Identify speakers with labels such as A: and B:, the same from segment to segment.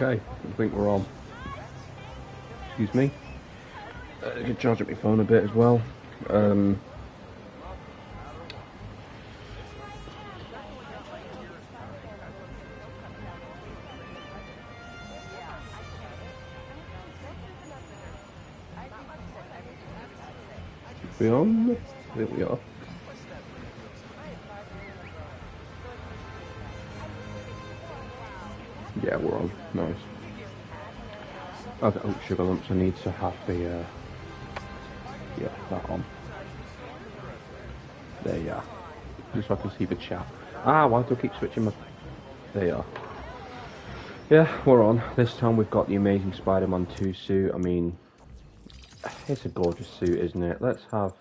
A: Okay, I think we're on. Excuse me. I can charge up my phone a bit as well. We on? I think we are. Yeah, we're on. Nice. Okay, oh, sugar lumps. I need to have the, yeah, that on. There you are. Just so I can see the chat. Ah, why do I keep switching my... There you are. Yeah, we're on. This time we've got the Amazing Spider-Man 2 suit. I mean, it's a gorgeous suit, isn't it? Let's have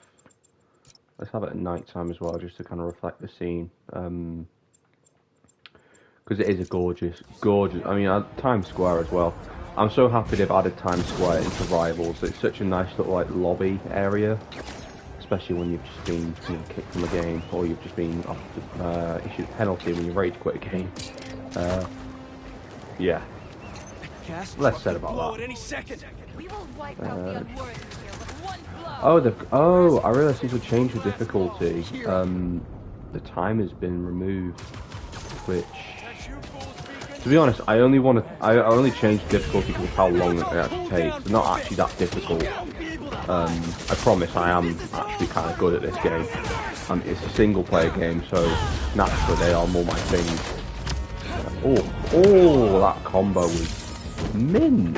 A: it at night time as well, just to kind of reflect the scene. Because it is a gorgeous. I mean, Times Square as well. I'm so happy they've added Times Square into Rivals. It's such a nice little like lobby area, especially when you've just been kicked from a game, or you've just been issued a penalty when you're ready to quit a game. Yeah. Less said about that. Oh, I realised these would change the difficulty. The time has been removed, which, to be honest, I only changed the difficulty because of how long it actually takes. It's not actually that difficult. I promise I am actually kind of good at this game. It's a single player game, so naturally they are more my thing. Oh, that combo was mint.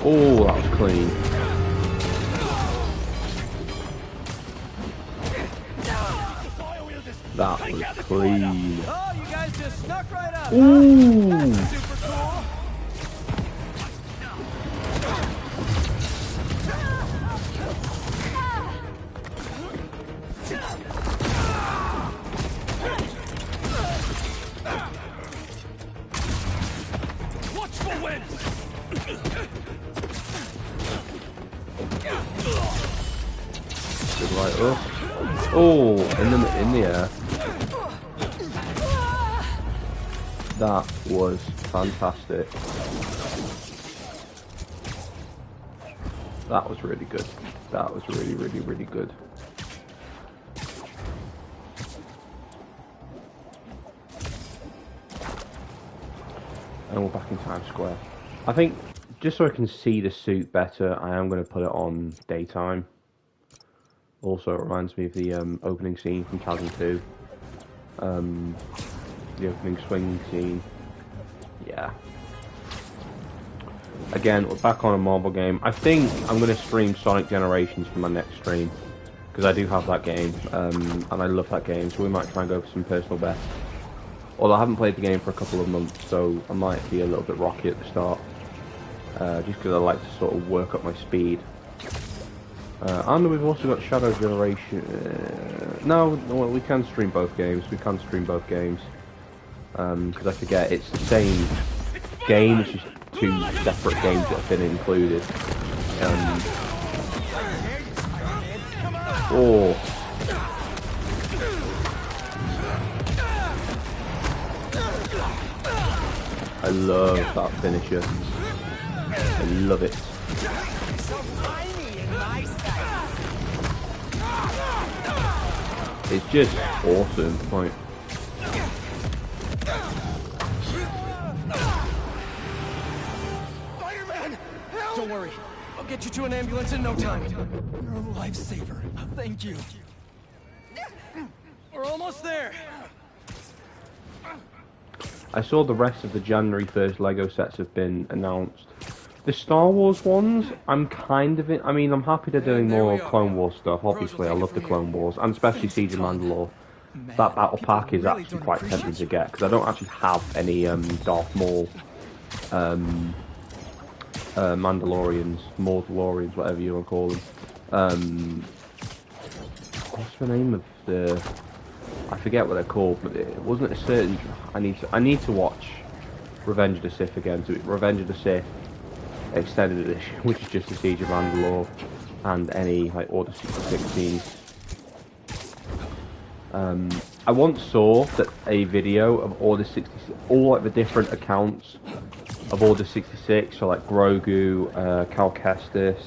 A: Oh, that was clean. That was clean. Ooh. Good right up. Oh, in the air. That was fantastic. That was really good. That was really, really, really good. And we're back in Times Square. I think, just so I can see the suit better, I am going to put it on daytime. Also, it reminds me of the opening scene from Tarzan 2. The opening swing scene. Yeah. Again, we're back on a Marvel game. I think I'm going to stream Sonic Generations for my next stream, because I do have that game, and I love that game, so we might try and go for some personal best. Although I haven't played the game for a couple of months, so I might be a little bit rocky at the start. Just because I like to sort of work up my speed. And we've also got Shadow Generation. No, well, we can stream both games. We can stream both games. Because I forget, it's the same game, it's just two separate games that have been included. Oh. I love that finisher. I love it. It's just awesome. Like,
B: Spider-Man! Help! Don't worry. I'll get you to an ambulance in no time. You're a lifesaver. Thank you. We're almost there.
A: I saw the rest of the January 1st Lego sets have been announced. The Star Wars ones, I'm kind of in. I mean, I'm happy they're doing more Clone Wars stuff. Obviously, I love the Clone Wars, and especially Siege of Mandalore. That battle pack is actually quite tempting to get, because I don't actually have any Darth Maul Mandalorians, whatever you want to call them. What's the name of the... I forget what they're called, but it wasn't a certain... I need to watch Revenge of the Sith again. So Revenge of the Sith Extended Edition, which is just the Siege of Mandalore, and any like Order 66 I once saw that a video of Order 66, all like the different accounts of Order 66, so like Grogu, Cal Kestis,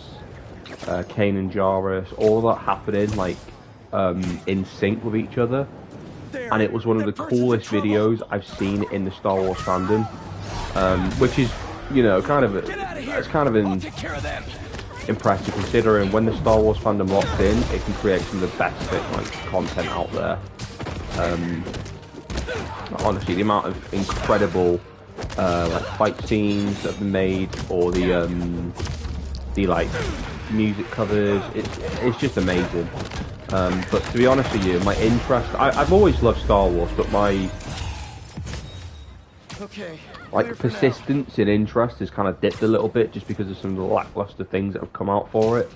A: Kanan Jarrus, all of that happening like in sync with each other, and it was one of the coolest videos I've seen in the Star Wars fandom, which is, you know, it's kind of impressive considering when the Star Wars fandom locks in, it can create some of the best like content out there. Honestly, the amount of incredible like fight scenes that have been made, or the like music covers, it's just amazing. But to be honest with you, my interest, I've always loved Star Wars, but my like persistence in interest has kind of dipped a little bit just because of some of the lackluster things that have come out for it.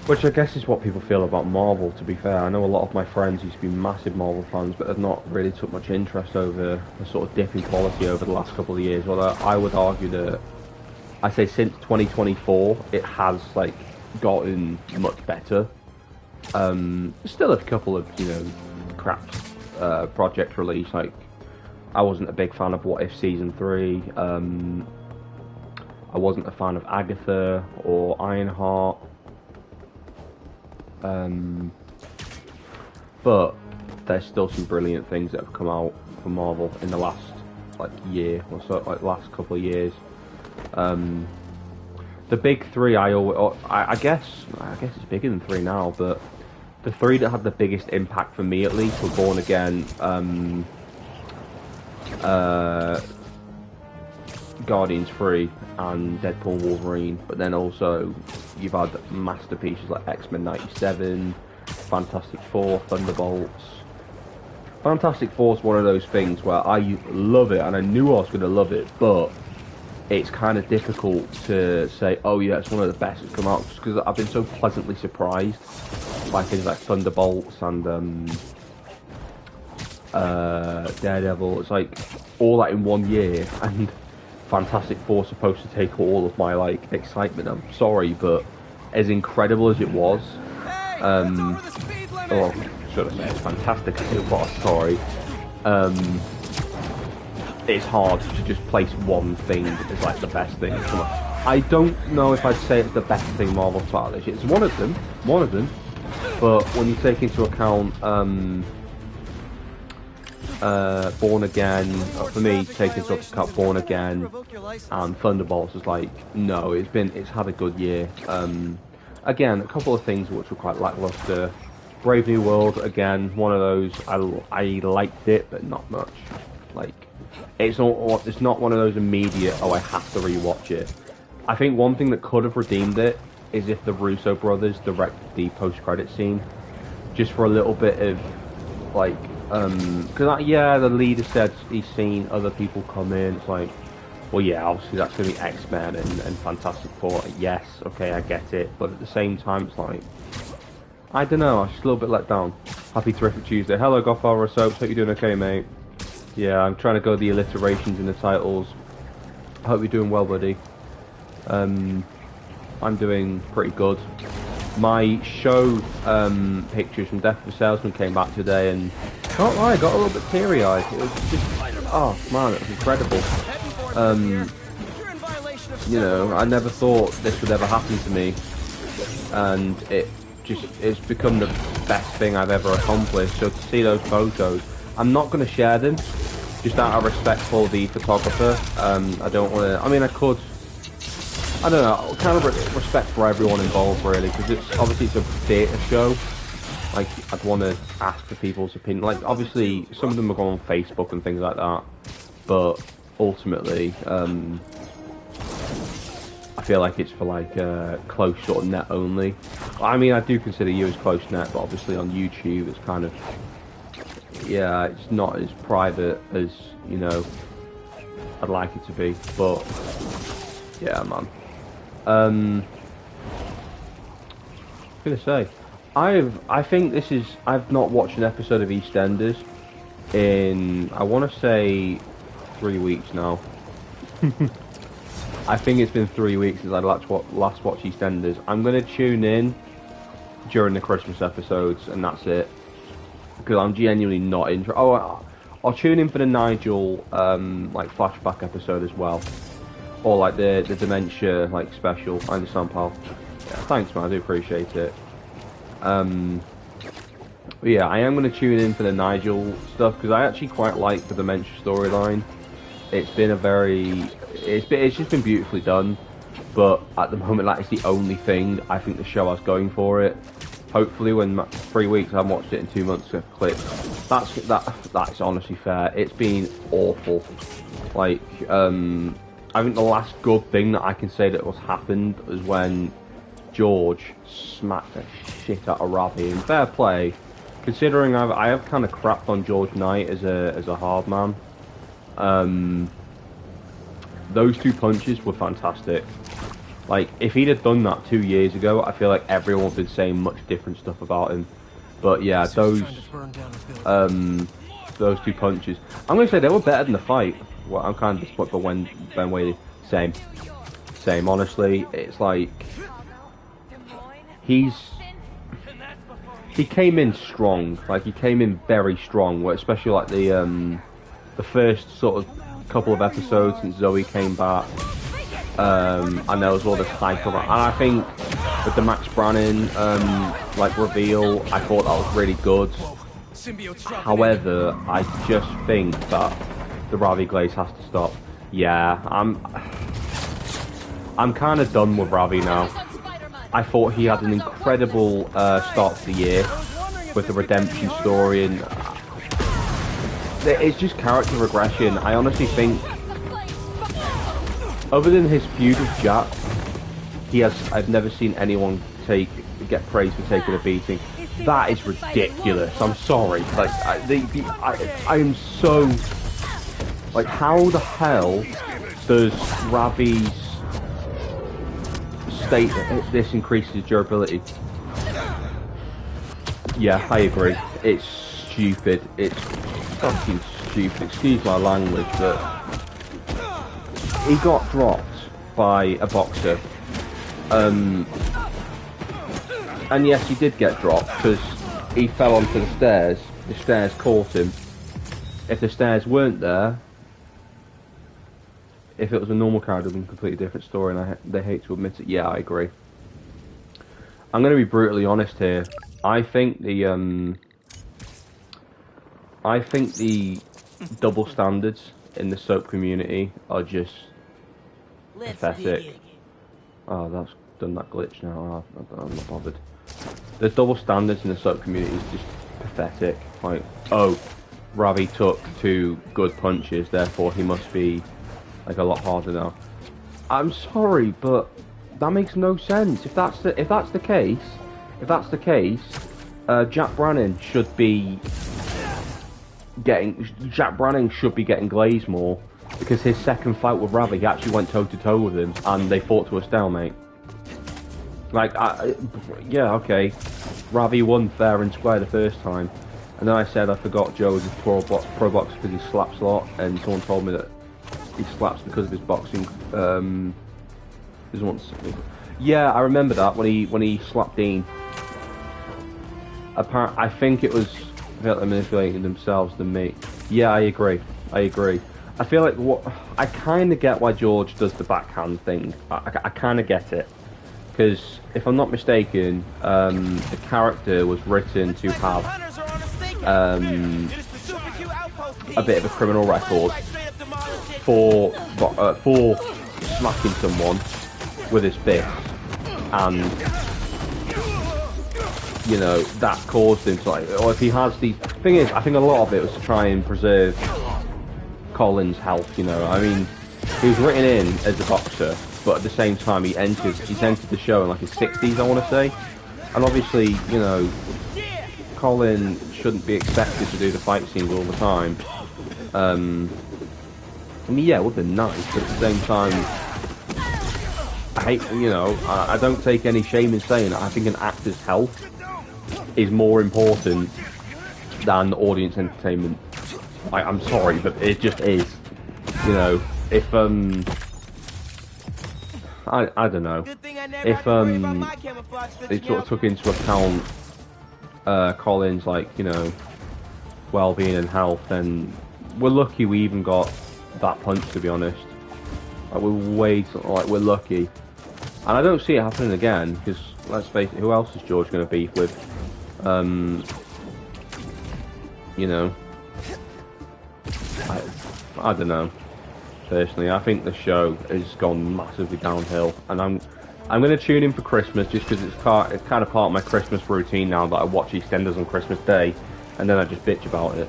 A: Which I guess is what people feel about Marvel, to be fair. I know a lot of my friends used to be massive Marvel fans, but have not really took much interest over the sort of dip in quality over the last couple of years. Although I would argue that, I say since 2024, it has like gotten much better. Still a couple of, you know, crap projects released. Like, I wasn't a big fan of What If Season 3. I wasn't a fan of Agatha or Ironheart. But there's still some brilliant things that have come out from Marvel in the last like year or so, like last couple of years. The big three, I guess it's bigger than three now, but the three that had the biggest impact for me, at least, were Born Again, Guardians 3, and Deadpool & Wolverine. But then also you've had masterpieces like X-Men 97, Fantastic Four, Thunderbolts. Fantastic Four is one of those things where I love it, and I knew I was going to love it, but it's kind of difficult to say, oh yeah, it's one of the best that's come out, just because I've been so pleasantly surprised by things like Thunderbolts and Daredevil. It's like all that in 1 year, and Fantastic Four supposed to take all of my like excitement. I'm sorry, but as incredible as it was, or should I say it's fantastic as it was, sorry, it's hard to just place one thing as like the best thing. Come on. I don't know if I'd say it's the best thing Marvel's put out this year. It's one of them, but when you take into account Born Again, for me, taking into account Born Again and Thunderbolts, is like, no, it's had a good year. Again, a couple of things which were quite lackluster. Brave New World, again, one of those, I liked it, but not much. Like, it's not one of those immediate, oh, I have to rewatch it. I think one thing that could have redeemed it is if the Russo brothers directed the post-credit scene, just for a little bit of, like, because yeah, the leader said he's seen other people come in. It's like, well, yeah, obviously that's going to be X-Men and Fantastic Four. Yes, okay, I get it, but at the same time, it's like, I don't know, I was just a little bit let down. Happy Terrific Tuesday. Hello, Godfather of Soaps. Hope you're doing okay, mate. Yeah, I'm trying to go the alliterations in the titles. Hope you're doing well, buddy. I'm doing pretty good. My show pictures from Death of a Salesman came back today, and not lie, I got a little bit teary-eyed. It was just, oh man, it was incredible. You know, I never thought this would ever happen to me, and it's become the best thing I've ever accomplished. So to see those photos, I'm not going to share them, just out of respect for the photographer. I don't want to, I mean, I could, I don't know, kind of respect for everyone involved, really, because obviously it's a theatre show. Like, I'd want to ask for people's opinion. Like, obviously, some of them are going on Facebook and things like that, but ultimately, I feel like it's for, like, close sort of net only. I mean, I do consider you as close net, but obviously on YouTube, it's kind of, yeah, it's not as private as, you know, I'd like it to be, but, yeah, man. I was gonna say, I think this is, I've not watched an episode of EastEnders in, I want to say 3 weeks now. I think it's been 3 weeks since I last watched EastEnders. I'm going to tune in during the Christmas episodes, and that's it. because I'm genuinely not interested. Oh, I'll tune in for the Nigel like flashback episode as well, or like the dementia like special. I understand, pal. Yeah, thanks, man. I do appreciate it. But yeah, I am going to tune in for the Nigel stuff because I actually quite like the dementia storyline. It's been it's just been beautifully done. But at the moment, that is the only thing I think the show has going for it. Hopefully, when 3 weeks, I haven't watched it in 2 months, to click. That's honestly fair. It's been awful. Like, I think the last good thing that I can say that was happened was when George smacked the shit out of Ravi. And fair play, considering I have kind of crapped on George Knight as a hard man. Those 2 punches were fantastic. Like, if he'd have done that 2 years ago, I feel like everyone would have been saying much different stuff about him. But yeah, those 2 punches, I'm going to say they were better than the fight. Well, I'm kind of disappointed for Ben Whaley. Same, honestly. It's like, he came in strong. Like, he came in very strong, especially like the first sort of couple of episodes since Zoe came back. And there was all this hype around, and I think with the Max Brannon like reveal, I thought that was really good. However, I just think that the Ravi Glaze has to stop. Yeah, I'm kind of done with Ravi now. I thought he had an incredible start to the year with the redemption story, and it's just character regression. I honestly think, other than his feud with Jack, I've never seen anyone get praised for taking a beating. That is ridiculous. I'm sorry. Like, I am so, like, how the hell does Ravi's state that this increases durability? Yeah, I agree. It's stupid. It's fucking stupid. Excuse my language, but he got dropped by a boxer. And yes, he did get dropped because he fell onto the stairs. The stairs caught him. If the stairs weren't there, if it was a normal character, it would be a completely different story, and they hate to admit it. Yeah, I agree. I'm going to be brutally honest here. I think the double standards in the soap community are just pathetic. Oh, that's done that glitch now. I'm not bothered. The double standards in the soap community is just pathetic. Like, oh, Ravi took 2 good punches, therefore he must be like a lot harder now. I'm sorry, but that makes no sense. If that's the case, Jack Brannon should be getting glazed more, because his second fight with Ravi, he actually went toe to toe with him, and they fought to a stalemate. Like, yeah, okay, Ravi won fair and square the first time, and then I said I forgot Joe was a pro boxer because he slaps a lot, and someone told me that he slaps because of his boxing. Yeah, I remember that when he slapped Dean. I think it was they're manipulating themselves than me. Yeah, I agree. I feel like I kind of get why George does the backhand thing. I kind of get it, because if I'm not mistaken, the character was written to have a bit of a criminal record for smacking someone with his fist, and you know that caused him to, like, or if he has the thing is, I think a lot of it was to try and preserve Colin's health. You know, I mean, he was written in as a boxer, but at the same time he's entered the show in like his 60s, I want to say, and obviously, you know, Colin shouldn't be expected to do the fight scenes all the time. I mean, yeah, it would have been nice, but at the same time, I don't take any shame in saying that. I think an actor's health is more important than the audience entertainment. I'm sorry, but it just is. You know, if I don't know, if they sort of took into account Colin's, like, you know, well-being and health, then we're lucky we even got that punch, to be honest. Like, we're lucky. And I don't see it happening again, because, let's face it, who else is George going to beef with? You know, I don't know. Personally, I think the show has gone massively downhill, and I'm going to tune in for Christmas just because it's kind of part of my Christmas routine now that I watch EastEnders on Christmas Day, and then I just bitch about it.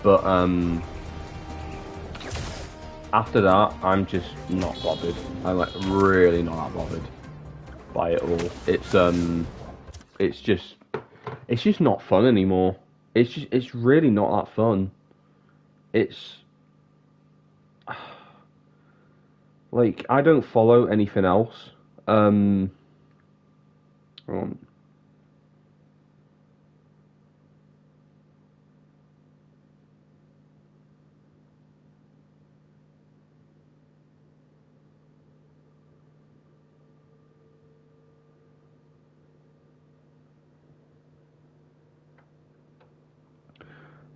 A: But after that, I'm just not bothered. I'm like really not that bothered by it all. It's just not fun anymore. It's really not that fun. It's like I don't follow anything else. Hold on.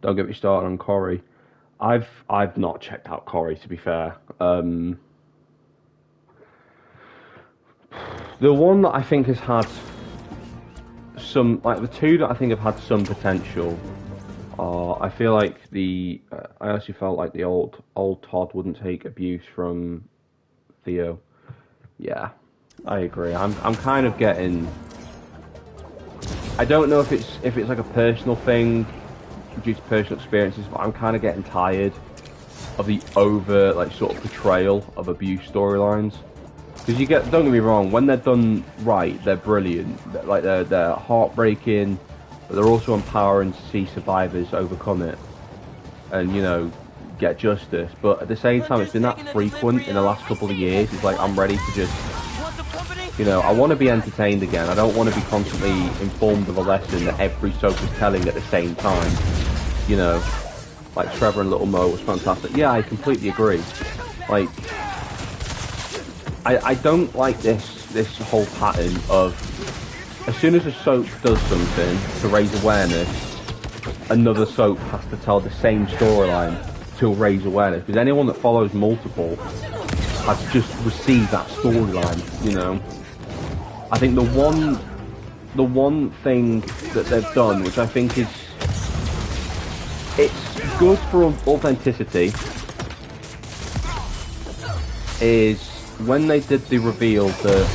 A: Don't get me started on Corey. I've not checked out Corey, to be fair. The one that I think has had some, like the two that I think have had some potential are, I feel like I actually felt like the old Todd wouldn't take abuse from Theo. Yeah, I agree. I'm kind of getting, I don't know if it's like a personal thing due to personal experiences, but I'm kind of getting tired of the like sort of portrayal of abuse storylines. Because don't get me wrong, when they're done right, they're brilliant. They're heartbreaking, but they're also empowering to see survivors overcome it and, you know, get justice. But at the same time, it's been that frequent in the last couple of years. It's like I'm ready to just, you know, I want to be entertained again. I don't want to be constantly informed of a lesson that every soap is telling at the same time. You know, like Trevor and Little Mo was fantastic. Yeah, I completely agree. Like, I don't like this whole pattern of, as soon as a soap does something to raise awareness, another soap has to tell the same storyline to raise awareness. Because anyone that follows multiple has just received that storyline, you know. I think the one thing that they've done, which I think it's good for authenticity, is when they did the reveal that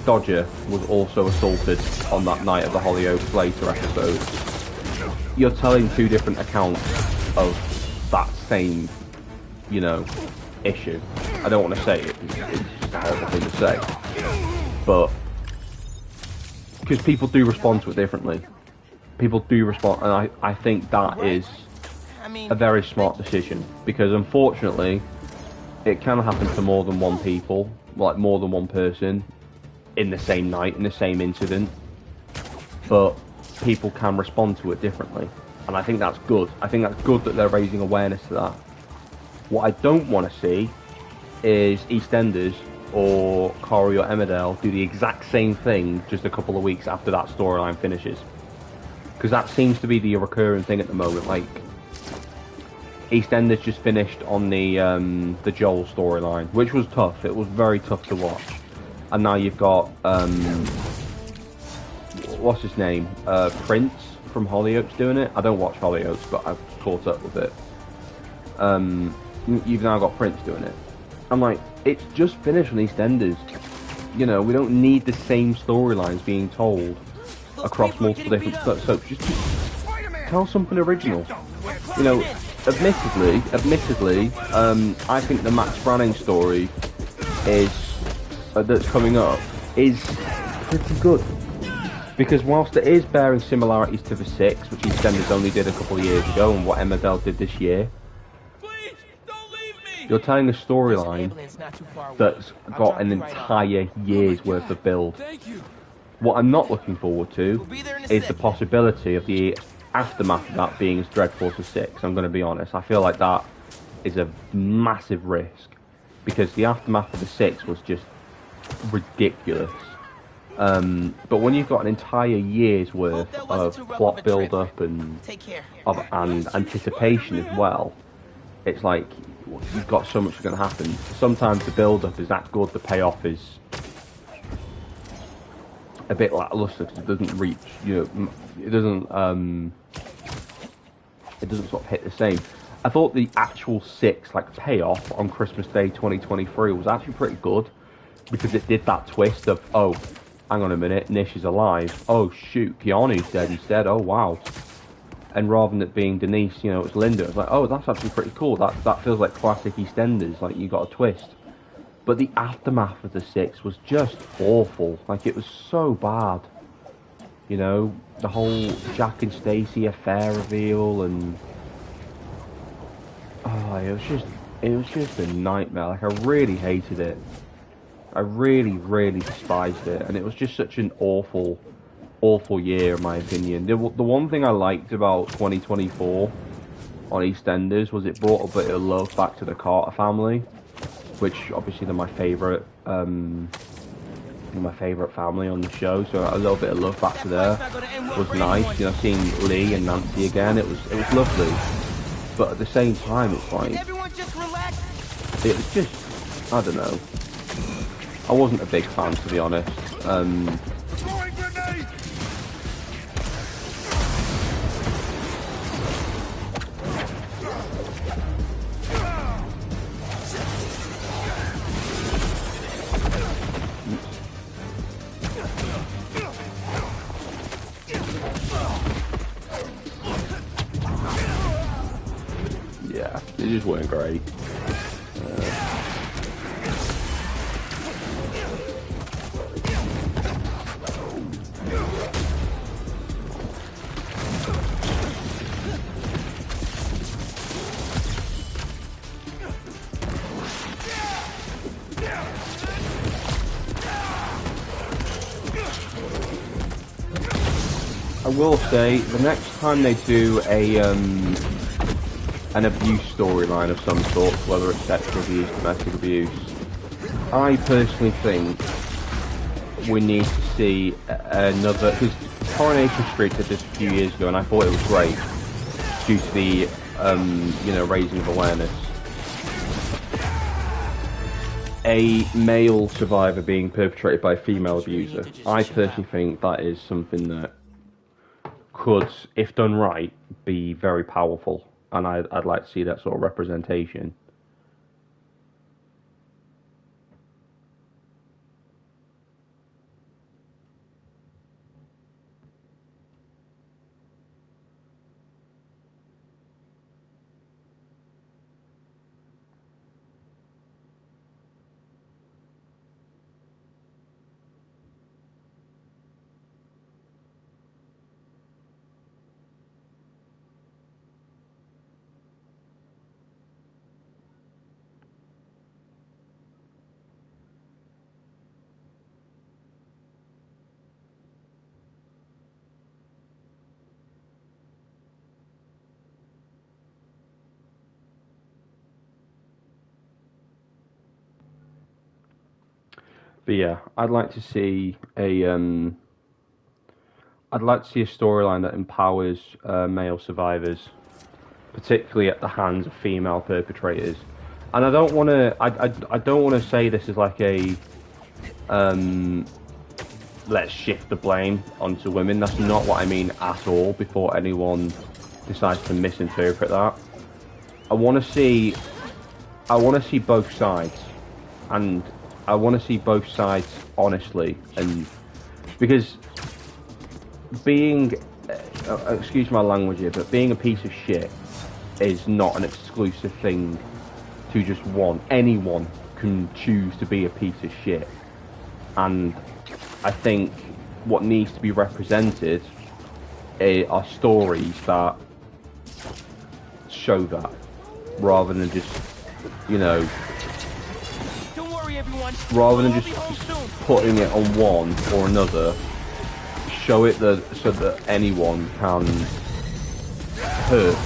A: Dodger was also assaulted on that night of the Hollyoaks later episode. You're telling two different accounts of that same, you know, issue. I don't want to say it, it's just a horrible thing to say. But, because people do respond to it differently. People do respond, and I think that is a very smart decision. Because unfortunately, it can happen to more than one people, like more than one person, in the same night, in the same incident. But people can respond to it differently. And I think that's good. I think that's good that they're raising awareness to that. What I don't want to see is EastEnders or Corey or Emmerdale do the exact same thing just a couple of weeks after that storyline finishes. Because that seems to be the recurring thing at the moment. Like, EastEnders just finished on the Joel storyline, which was tough. It was very tough to watch. And now you've got what's his name? Prince from Hollyoaks doing it. I don't watch Hollyoaks, but I've caught up with it. You've now got Prince doing it. I'm like, it's just finished on EastEnders. You know, we don't need the same storylines being told across multiple different soaps. Just tell something original. You know, admittedly, I think the Max Branning story is that's coming up is pretty good, because whilst it is bearing similarities to the Six, which EastEnders only did a couple of years ago, and what Emmerdale did this year, you're telling a storyline that's got an entire year's worth of build. What I'm not looking forward to is the possibility of the aftermath of that being as dreadful as the Six. I'm going to be honest. I feel like that is a massive risk, because the aftermath of the Six was just ridiculous. But when you've got an entire year's worth of plot build-up and anticipation as well, it's like you've got so much going to happen. Sometimes the build-up is that good, the payoff is a bit lackluster because it doesn't reach, it doesn't sort of hit the same. I thought the actual 6 payoff on Christmas Day 2023 was actually pretty good because it did that twist of, oh, hang on a minute, Nish is alive. Oh shoot, Keanu's dead instead. Oh wow. And rather than it being Denise, it's Linda. It's like, oh, that's actually pretty cool. That feels like classic EastEnders. Like you got a twist. But the aftermath of the 6 was just awful. Like it was so bad. The whole Jack and Stacey affair reveal and it was just a nightmare. Like I really hated it. I really, really despised it, and it was just such an awful, awful year, in my opinion. The one thing I liked about 2024 on EastEnders was it brought a bit of love back to the Carter family, which obviously they're my favourite family on the show. So a little bit of love back to there was nice. Seeing Lee and Nancy again, it was lovely. But at the same time, it's like it was just, I don't know. I wasn't a big fan, to be honest. Yeah, they just weren't great. I will say, the next time they do an abuse storyline of some sort, whether it's sexual abuse, domestic abuse, I personally think we need to see another, because Coronation Street did this a few years ago and I thought it was great, due to the, raising of awareness. A male survivor being perpetrated by a female abuser. I personally think that is something that could, if done right, be very powerful, and I'd like to see that sort of representation. But yeah, I'd like to see a storyline that empowers male survivors, particularly at the hands of female perpetrators. And I don't want to, I don't want to say this is like a let's shift the blame onto women. That's not what I mean at all. Before anyone decides to misinterpret that, I want to see both sides, and I want to see both sides honestly, and because being, excuse my language here, but being a piece of shit is not an exclusive thing to just one. Anyone can choose to be a piece of shit, and I think what needs to be represented are stories that show that, rather than just, rather than just putting it on one or another. Show it so that anyone can hurt,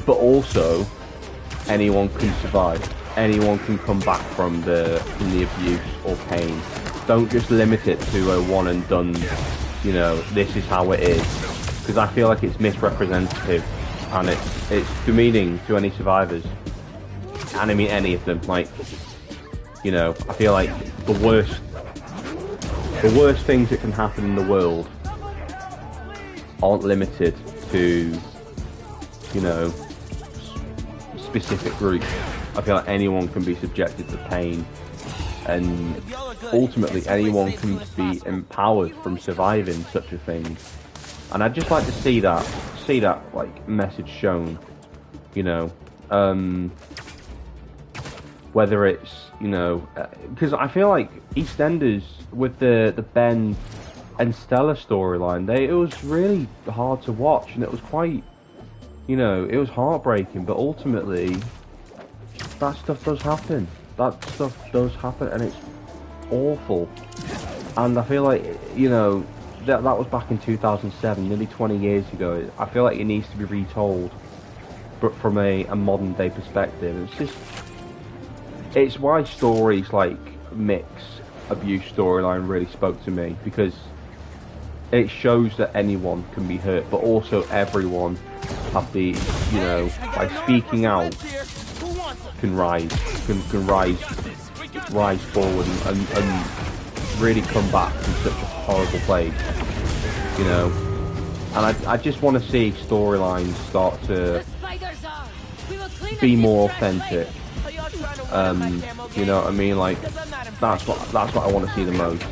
A: but also anyone can survive. Anyone can come back from the abuse or pain. don't just limit it to a one and done, you know, this is how it is, because I feel like it's misrepresentative and it's demeaning to any survivors, and I mean any of them. Like, you know, I feel like the worst things that can happen in the world aren't limited to, you know, specific groups. I feel like anyone can be subjected to pain, and ultimately anyone can be empowered from surviving such a thing. And I'd just like to see that like message shown, you know, whether it's, you know, because I feel like EastEnders with the Ben and Stella storyline, it was really hard to watch, and it was quite, you know, it was heartbreaking, but ultimately that stuff does happen. That stuff does happen, and it's awful. And I feel like, you know, that was back in 2007, nearly 20 years ago. I feel like it needs to be retold, but from a modern day perspective. It's why stories like Mick's abuse storyline really spoke to me, because it shows that anyone can be hurt, but also everyone have the, you know, by speaking out, can rise forward and really come back from such a horrible place, you know. And I just want to see storylines start to be more authentic. You know what I mean? Like, that's what I want to see the most.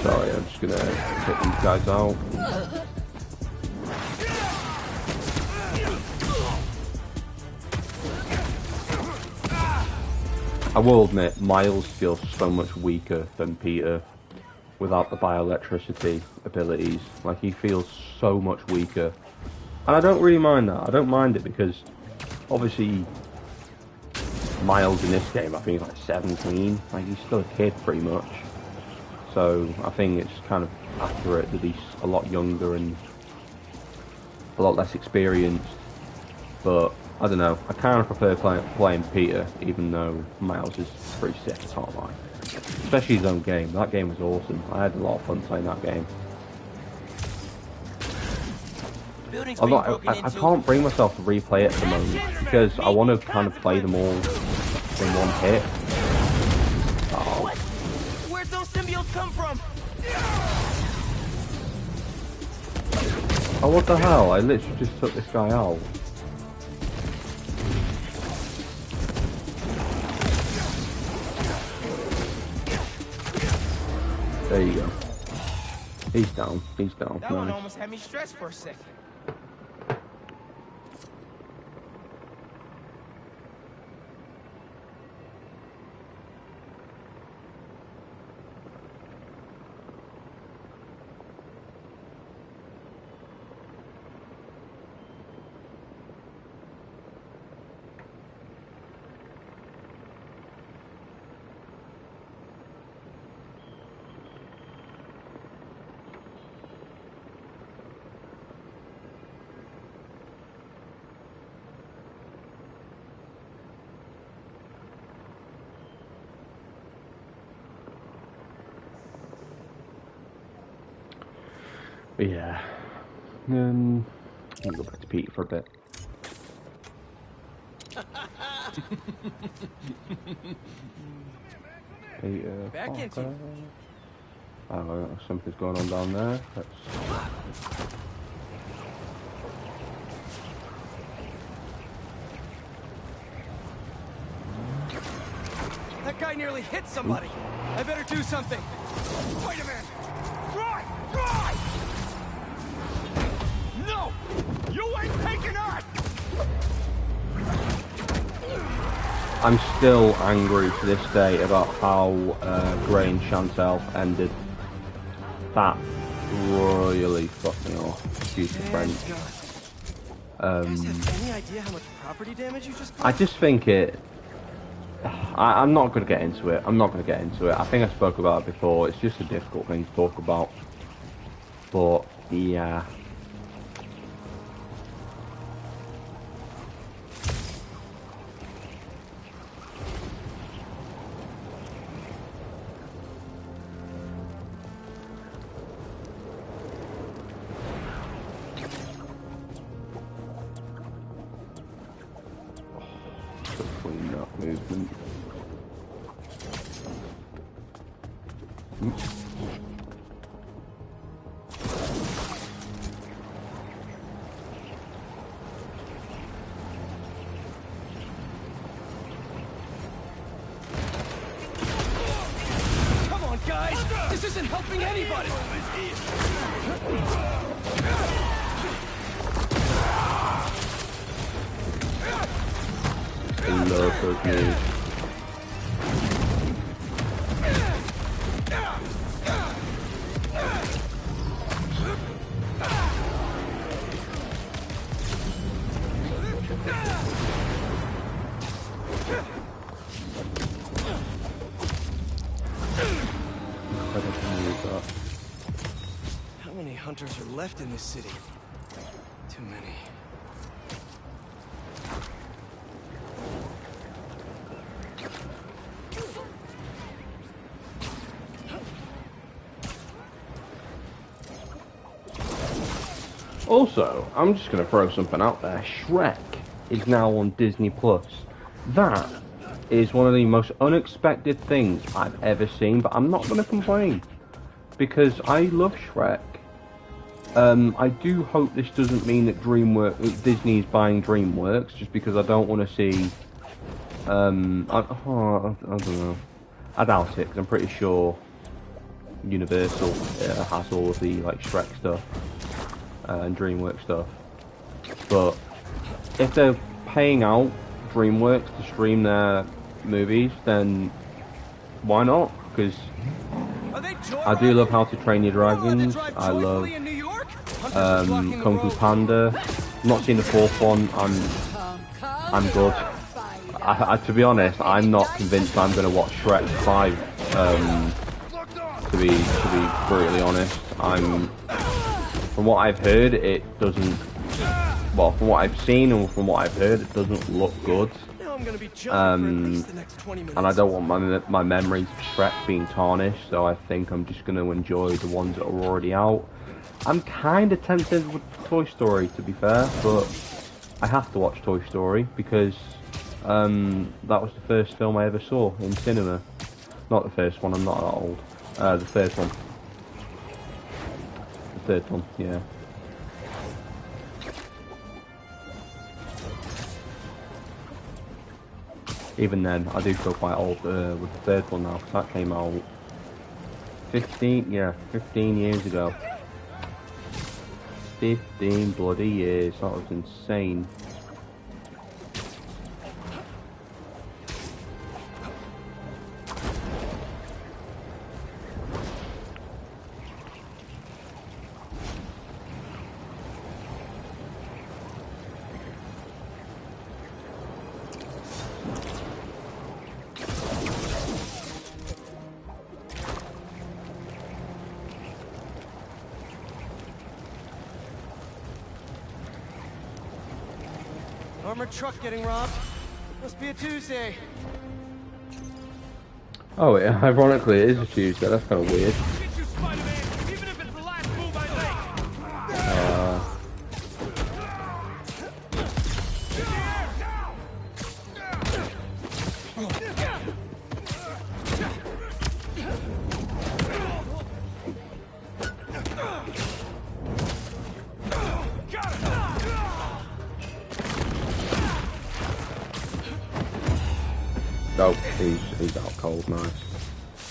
A: Sorry, I'm just gonna take these guys out. I will admit, Miles feels so much weaker than Peter without the bioelectricity abilities. Like, he feels so much weaker. And I don't really mind that. I don't mind it because, obviously, Miles in this game, I think he's like 17. Like, he's still a kid, pretty much. So, I think it's kind of accurate that he's a lot younger and a lot less experienced. But I don't know, I kind of prefer playing Peter, even though Miles is pretty sick, I can't lie. Especially his own game. That game was awesome. I had a lot of fun playing that game. Although I can't bring myself to replay it at the moment, because I want to kind of play them all in one hit. Oh.
B: Where'd those symbiotes come from?
A: Oh, what the hell? I literally just took this guy out. There you go. He's down. He's down.
B: That one almost had me stressed for a second.
A: Yeah. Let me go back to Pete for a bit.
B: Back into you.
A: Oh, something's going on down there.
B: That guy nearly hit somebody. Oops. I better do something. Wait a minute. Right! Right! No! You ain't taking us!
A: I'm still angry to this day about how Gray and Chantel ended. That really fucked me off. Excuse the French.
B: You guys have any idea how much property damage you just caused?
A: I just think it I'm not going to get into it. I'm not going to get into it. I think I spoke about it before. It's just a difficult thing to talk about. But, yeah. Clean that movement.
B: Come on, guys! This isn't helping anybody!
A: I love those moves.
B: How many hunters are left in this city? Too many.
A: Also, I'm just going to throw something out there. Shrek is now on Disney Plus. That is one of the most unexpected things I've ever seen, but I'm not going to complain because I love Shrek. I do hope this doesn't mean that Disney is buying DreamWorks, just because I don't want to see. I don't know. I doubt it, because I'm pretty sure Universal has all of the like Shrek stuff and DreamWorks stuff. But if they're paying out DreamWorks to stream their movies, then why not? Because I do love How to Train Your Dragons. I love Kung Fu Panda. I'm not seen the fourth one. I'm good. To be honest, I'm not convinced I'm going to watch Shrek 5. To be brutally honest, from what I've heard, it doesn't. Well, from what I've seen and from what I've heard, it doesn't look good. And I don't want my memories of Shrek being tarnished, so I think I'm just going to enjoy the ones that are already out. I'm kind of tempted with Toy Story, to be fair, but I have to watch Toy Story because that was the first film I ever saw in cinema. Not the first one, I'm not that old. The third one. The third one, yeah. Even then, I do feel quite old with the third one now, because that came out 15 years ago. 15 bloody years, that was insane.
B: Armored truck getting robbed. Must be a Tuesday.
A: Oh, yeah, ironically, it is a Tuesday. That's kind of weird.
B: Get you, Spider-Man, even if it's the last move I
A: Oh, he's out cold, nice.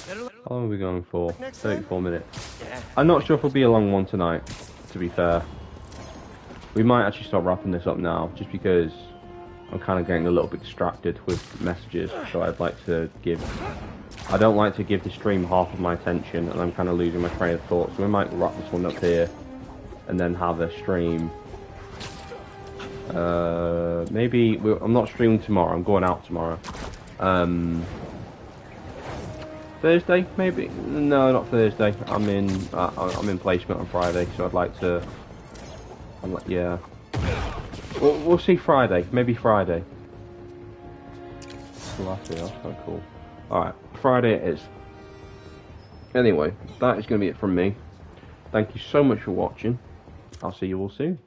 A: How long are we going for? 34 minutes. I'm not sure if it'll be a long one tonight, to be fair. We might actually start wrapping this up now, just because I'm kind of getting a little bit distracted with messages, so I'd like to give... I don't like to give the stream half of my attention, and I'm kind of losing my train of thought, so we might wrap this one up here, and then have a stream. Maybe... I'm not streaming tomorrow, I'm going out tomorrow. Thursday, maybe? No, not Thursday. I'm in placement on Friday, so I'd like to. Yeah. We'll see Friday. Maybe Friday. That's kind of cool. Alright, Friday it is. Anyway, that is going to be it from me. Thank you so much for watching. I'll see you all soon.